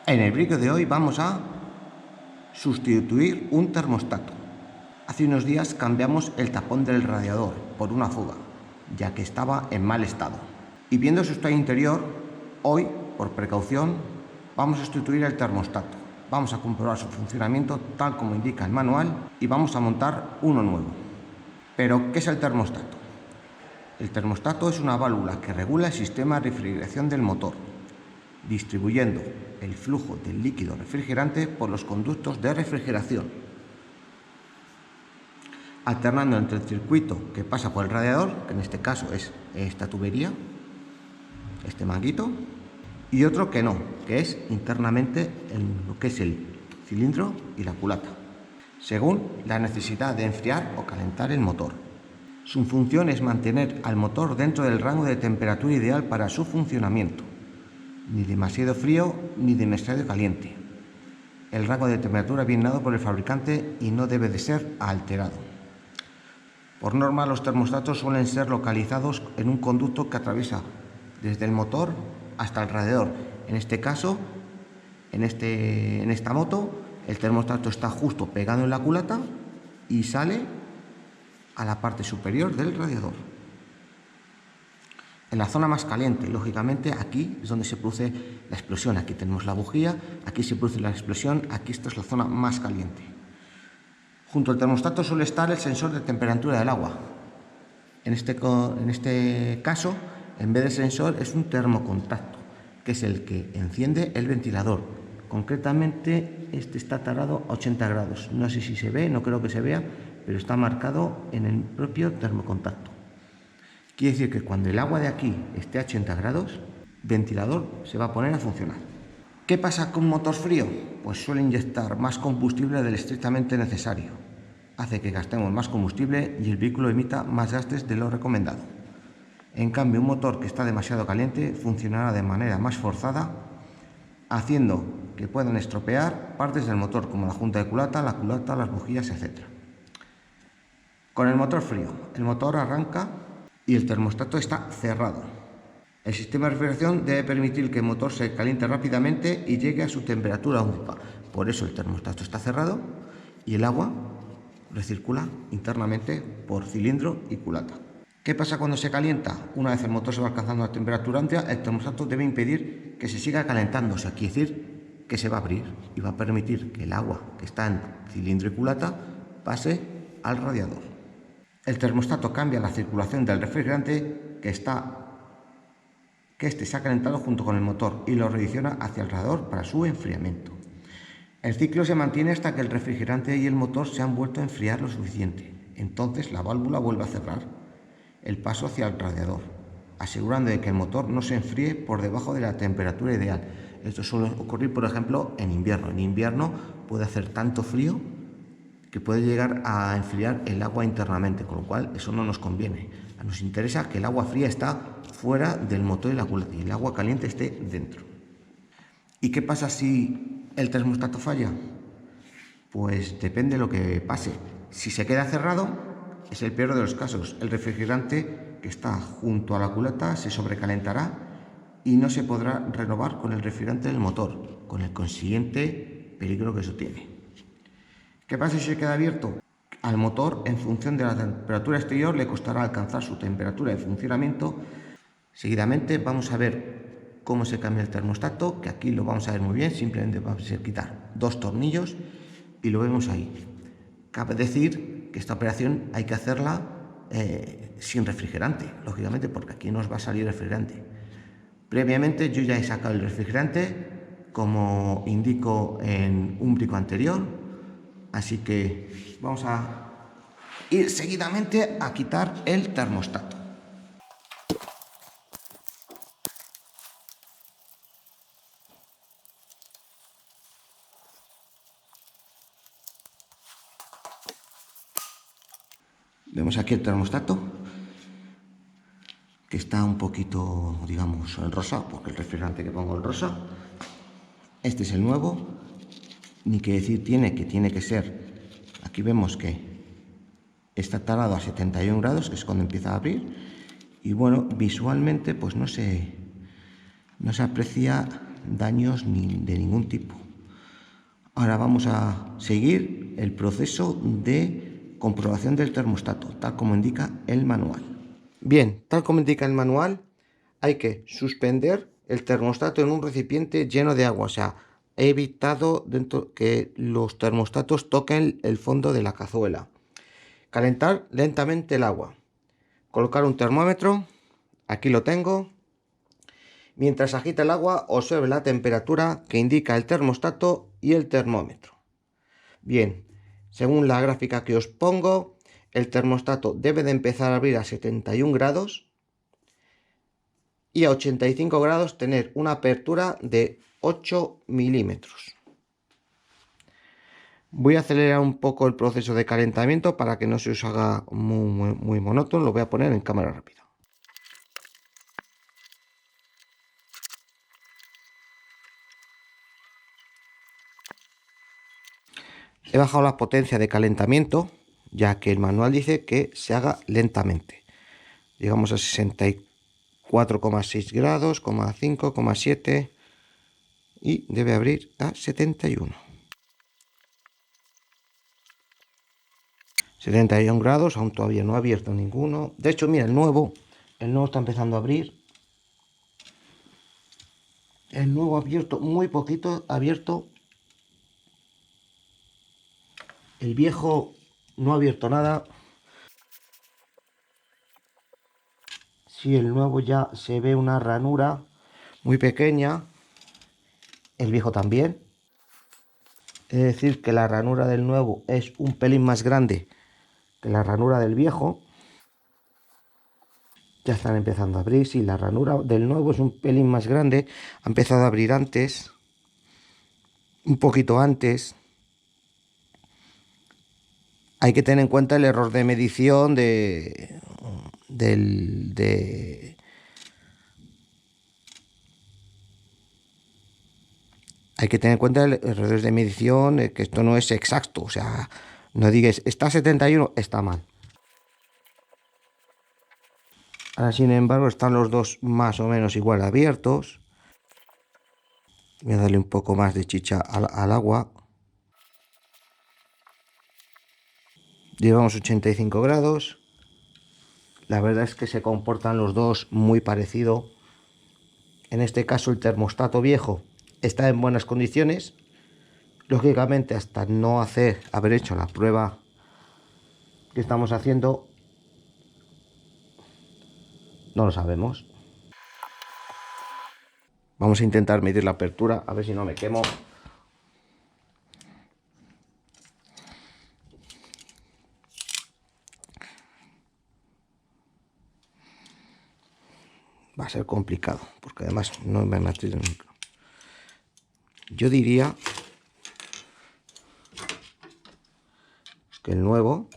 En el vídeo de hoy vamos a sustituir un termostato. Hace unos días cambiamos el tapón del radiador por una fuga, ya que estaba en mal estado. Y viendo su estado interior, hoy, por precaución, vamos a sustituir el termostato. Vamos a comprobar su funcionamiento tal como indica el manual y vamos a montar uno nuevo. Pero, ¿qué es el termostato? El termostato es una válvula que regula el sistema de refrigeración del motor, distribuyendo el flujo del líquido refrigerante por los conductos de refrigeración, alternando entre el circuito que pasa por el radiador, que en este caso es esta tubería, este manguito, y otro que no, que es internamente lo que es el cilindro y la culata, según la necesidad de enfriar o calentar el motor. Su función es mantener al motor dentro del rango de temperatura ideal para su funcionamiento, ni demasiado frío ni demasiado caliente. El rango de temperatura viene dado por el fabricante y no debe de ser alterado. Por norma, los termostatos suelen ser localizados en un conducto que atraviesa desde el motor hasta el radiador. En este caso, en esta moto, el termostato está justo pegado en la culata y sale a la parte superior del radiador. En la zona más caliente, lógicamente, aquí es donde se produce la explosión. Aquí tenemos la bujía, aquí se produce la explosión, aquí esta es la zona más caliente. Junto al termostato suele estar el sensor de temperatura del agua. En este caso, en vez de sensor, es un termocontacto, que es el que enciende el ventilador. Concretamente, este está tarado a 80 grados. No sé si se ve, no creo que se vea, pero está marcado en el propio termocontacto. Quiere decir que cuando el agua de aquí esté a 80 grados, el ventilador se va a poner a funcionar. ¿Qué pasa con un motor frío? Pues suele inyectar más combustible del estrictamente necesario. Hace que gastemos más combustible y el vehículo emita más gases de lo recomendado. En cambio, un motor que está demasiado caliente funcionará de manera más forzada, haciendo que puedan estropear partes del motor, como la junta de culata, las bujías, etc. Con el motor frío, el motor arranca y el termostato está cerrado. El sistema de refrigeración debe permitir que el motor se caliente rápidamente y llegue a su temperatura óptima. Por eso el termostato está cerrado y el agua recircula internamente por cilindro y culata. ¿Qué pasa cuando se calienta? Una vez el motor se va alcanzando la temperatura amplia, el termostato debe impedir que se siga calentando, o sea, quiere decir que se va a abrir y va a permitir que el agua que está en cilindro y culata pase al radiador. El termostato cambia la circulación del refrigerante que este se ha calentado junto con el motor y lo redireciona hacia el radiador para su enfriamiento. El ciclo se mantiene hasta que el refrigerante y el motor se han vuelto a enfriar lo suficiente. Entonces la válvula vuelve a cerrar el paso hacia el radiador, asegurando de que el motor no se enfríe por debajo de la temperatura ideal. Esto suele ocurrir, por ejemplo, en invierno. En invierno puede hacer tanto frío que puede llegar a enfriar el agua internamente, con lo cual eso no nos conviene. Nos interesa que el agua fría está fuera del motor y la culata y el agua caliente esté dentro. ¿Y qué pasa si el termostato falla? Pues depende de lo que pase. Si se queda cerrado, es el peor de los casos. El refrigerante que está junto a la culata se sobrecalentará y no se podrá renovar con el refrigerante del motor, con el consiguiente peligro que eso tiene. ¿Qué pasa si se queda abierto? Al motor, en función de la temperatura exterior, le costará alcanzar su temperatura de funcionamiento. Seguidamente vamos a ver cómo se cambia el termostato, que aquí lo vamos a ver muy bien. Simplemente vamos a quitar dos tornillos y lo vemos ahí. Cabe decir que esta operación hay que hacerla sin refrigerante, lógicamente, porque aquí nos va a salir refrigerante. Previamente yo ya he sacado el refrigerante, como indico en un brico anterior. Así que vamos a ir seguidamente a quitar el termostato. Vemos aquí el termostato, que está un poquito, digamos, en rosa, porque el refrigerante que pongo es rosa. Este es el nuevo. Ni que decir tiene que ser, aquí vemos que está tarado a 71 grados, que es cuando empieza a abrir, y bueno, visualmente pues no se aprecia daños de ningún tipo. Ahora vamos a seguir el proceso de comprobación del termostato, tal como indica el manual. Bien, tal como indica el manual, hay que suspender el termostato en un recipiente lleno de agua. O sea, he evitado que los termostatos toquen el fondo de la cazuela. Calentar lentamente el agua. Colocar un termómetro. Aquí lo tengo. Mientras agita el agua, observe la temperatura que indica el termostato y el termómetro. Bien, según la gráfica que os pongo, el termostato debe de empezar a abrir a 71 grados y a 85 grados tener una apertura de 8 milímetros. Voy a acelerar un poco el proceso de calentamiento para que no se os haga muy monótono. Lo voy a poner en cámara rápida. He bajado la potencia de calentamiento, ya que el manual dice que se haga lentamente. Llegamos a 64,6 grados, 5, 7 y debe abrir a 71. 71 grados, aún todavía no ha abierto ninguno. De hecho, mira, el nuevo está empezando a abrir. El nuevo ha abierto muy poquito, ha abierto. El viejo no ha abierto nada. Sí, el nuevo ya se ve una ranura muy pequeña. El viejo también. Es decir, que la ranura del nuevo es un pelín más grande que la ranura del viejo. Ya están empezando a abrir. Sí, la ranura del nuevo es un pelín más grande. Ha empezado a abrir antes. Un poquito antes. Hay que tener en cuenta el error de medición hay que tener en cuenta el error de medición, que esto no es exacto. O sea, no digas, está 71, está mal. Ahora, sin embargo, están los dos más o menos igual abiertos. Voy a darle un poco más de chicha al agua. Llevamos 85 grados. La verdad es que se comportan los dos muy parecido. En este caso, el termostato viejo está en buenas condiciones. Lógicamente, hasta no haber hecho la prueba que estamos haciendo, no lo sabemos. Vamos a intentar medir la apertura, a ver si no me quemo. Va a ser complicado, porque además no me he metido nunca. Yo diría que el nuevo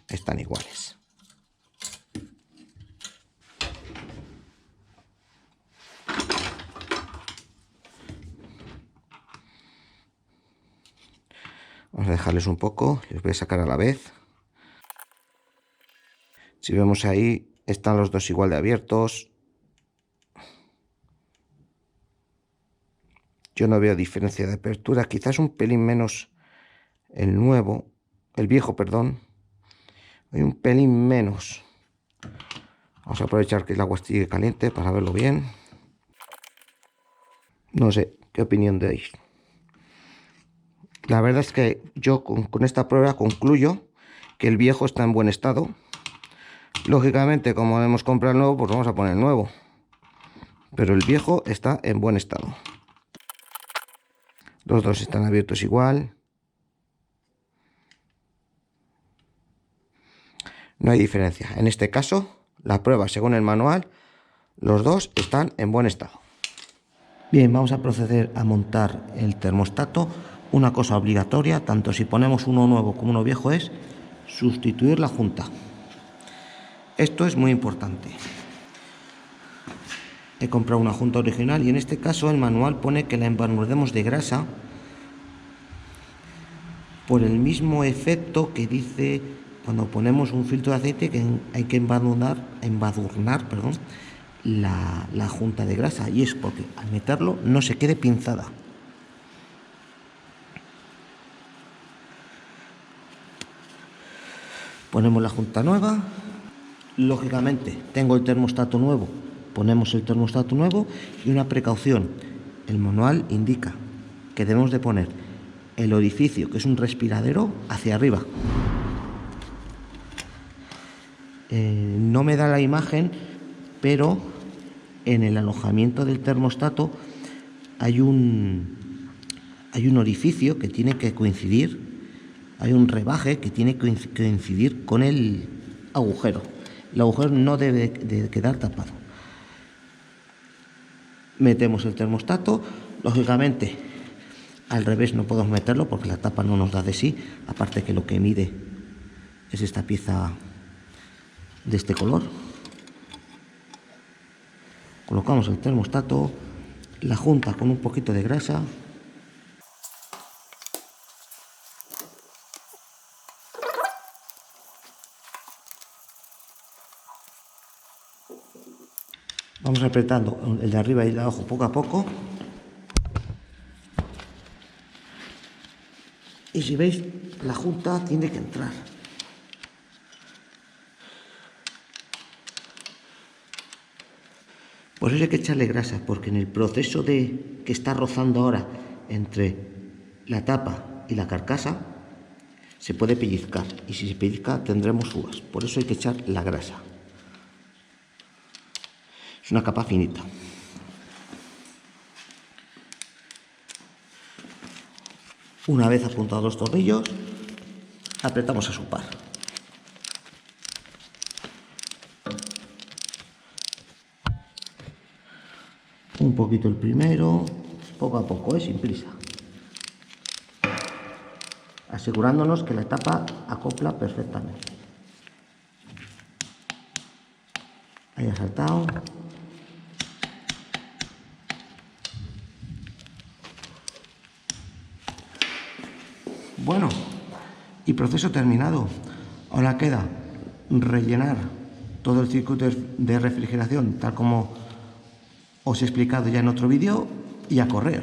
están iguales. Vamos a dejarles un poco, les voy a sacar a la vez. Si vemos ahí, están los dos igual de abiertos. Yo no veo diferencia de apertura, quizás un pelín menos el viejo, perdón. Hay un pelín menos. Vamos a aprovechar que el agua esté caliente para verlo bien. No sé, ¿qué opinión dais? La verdad es que yo con esta prueba concluyo que el viejo está en buen estado. Lógicamente, como hemos comprado el nuevo, pues vamos a poner el nuevo. Pero el viejo está en buen estado. Los dos están abiertos igual. No hay diferencia. En este caso, la prueba según el manual, los dos están en buen estado. Bien, vamos a proceder a montar el termostato. Una cosa obligatoria, tanto si ponemos uno nuevo como uno viejo, es sustituir la junta. Esto es muy importante. He comprado una junta original y en este caso el manual pone que la embarnurdemos de grasa por el mismo efecto que dice cuando ponemos un filtro de aceite, que hay que embadurnar la junta de grasa, y es porque al meterlo no se quede pinzada. Ponemos la junta nueva. Lógicamente tengo el termostato nuevo, ponemos el termostato nuevo, y una precaución: el manual indica que debemos de poner el orificio, que es un respiradero, hacia arriba. No me da la imagen, pero en el alojamiento del termostato hay un orificio que tiene que coincidir, hay un rebaje que tiene que coincidir con el agujero. El agujero no debe de quedar tapado. Metemos el termostato. Lógicamente al revés no podemos meterlo porque la tapa no nos da de sí, aparte que lo que mide es esta pieza de este color. Colocamos el termostato, la junta con un poquito de grasa. Vamos apretando el de arriba y el de abajo poco a poco. Y si veis, la junta tiene que entrar. Por eso hay que echarle grasa, porque en el proceso que está rozando ahora entre la tapa y la carcasa, se puede pellizcar. Y si se pellizca tendremos uvas. Por eso hay que echar la grasa. Es una capa finita. Una vez apuntados los tornillos, apretamos a su par. Un poquito el primero, poco a poco, sin prisa. Asegurándonos que la tapa acopla perfectamente. Ahí ha saltado. Bueno, y proceso terminado. Ahora queda rellenar todo el circuito de refrigeración, tal como os he explicado ya en otro vídeo, y a correr.